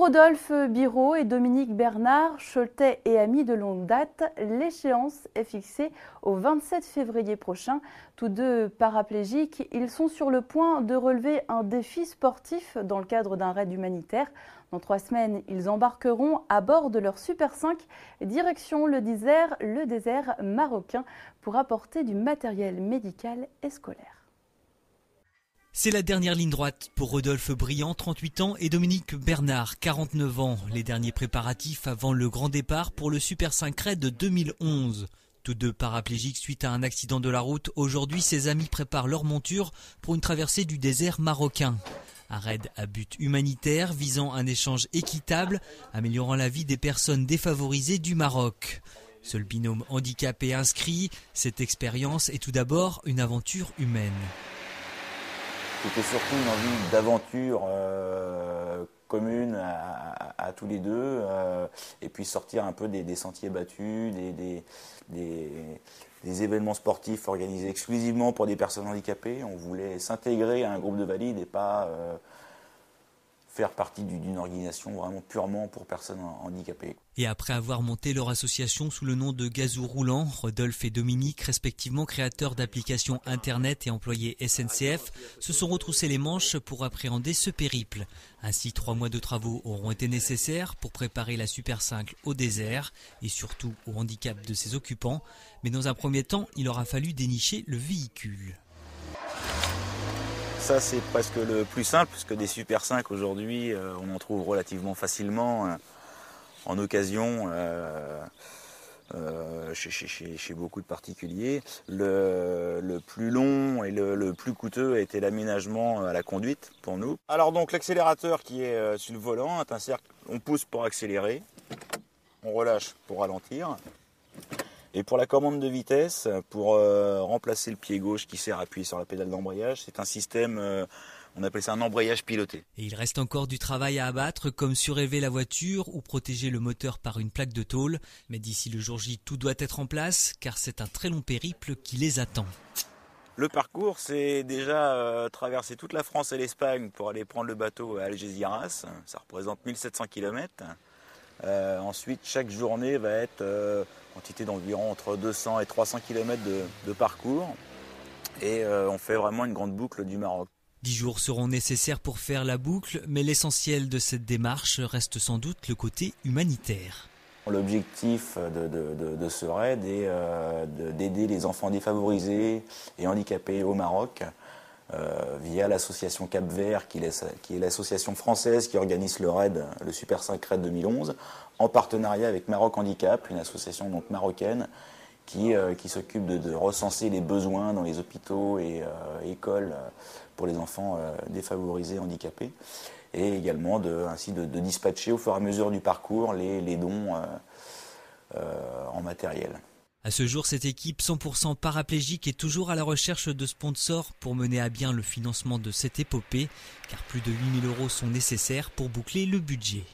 Pour Rodolphe Biraud et Dominique Bernard, choletais et amis de longue date, l'échéance est fixée au 27 février prochain. Tous deux paraplégiques, ils sont sur le point de relever un défi sportif dans le cadre d'un raid humanitaire. Dans 3 semaines, ils embarqueront à bord de leur Super 5, direction le désert marocain, pour apporter du matériel médical et scolaire. C'est la dernière ligne droite pour Rodolphe Briand, 38 ans, et Dominique Bernard, 49 ans. Les derniers préparatifs avant le grand départ pour le Super 5 Raid de 2011. Tous deux paraplégiques suite à un accident de la route. Aujourd'hui, ses amis préparent leur monture pour une traversée du désert marocain. Un raid à but humanitaire visant un échange équitable, améliorant la vie des personnes défavorisées du Maroc. Seul binôme handicapé inscrit, cette expérience est tout d'abord une aventure humaine. C'était surtout une envie d'aventure commune à tous les deux, et puis sortir un peu des sentiers battus, des événements sportifs organisés exclusivement pour des personnes handicapées. On voulait s'intégrer à un groupe de valides et pas faire partie d'une organisation vraiment purement pour personnes handicapées. Et après avoir monté leur association sous le nom de Gazou Roulant, Rodolphe et Dominique, respectivement créateurs d'applications Internet et employés SNCF, se sont retroussés les manches pour appréhender ce périple. Ainsi, 3 mois de travaux auront été nécessaires pour préparer la Super 5 au désert et surtout au handicap de ses occupants. Mais dans un premier temps, il aura fallu dénicher le véhicule. Ça, c'est presque le plus simple, puisque des Super 5 aujourd'hui, on en trouve relativement facilement en occasion chez beaucoup de particuliers. Le plus long et le plus coûteux a été l'aménagement à la conduite pour nous. Alors donc l'accélérateur qui est sur le volant est un cercle, on pousse pour accélérer, on relâche pour ralentir. Et pour la commande de vitesse, pour remplacer le pied gauche qui sert à appuyer sur la pédale d'embrayage, c'est un système, on appelle ça un embrayage piloté. Et il reste encore du travail à abattre, comme surélever la voiture ou protéger le moteur par une plaque de tôle. Mais d'ici le jour J, tout doit être en place, car c'est un très long périple qui les attend. Le parcours, c'est déjà traverser toute la France et l'Espagne pour aller prendre le bateau à Algeciras. Ça représente 1700 km. Ensuite, chaque journée va être quantité d'environ entre 200 et 300 km de parcours. Et on fait vraiment une grande boucle du Maroc. 10 jours seront nécessaires pour faire la boucle, mais l'essentiel de cette démarche reste sans doute le côté humanitaire. L'objectif de ce raid est d'aider les enfants défavorisés et handicapés au Maroc via l'association Cap Vert, qui est l'association française qui organise le raid, le Super 5 Raid 2011, en partenariat avec Maroc Handicap, une association donc marocaine qui s'occupe de recenser les besoins dans les hôpitaux et écoles pour les enfants défavorisés et handicapés, et également ainsi de dispatcher au fur et à mesure du parcours les dons en matériel. À ce jour, cette équipe 100% paraplégique est toujours à la recherche de sponsors pour mener à bien le financement de cette épopée, car plus de 8 000 € sont nécessaires pour boucler le budget.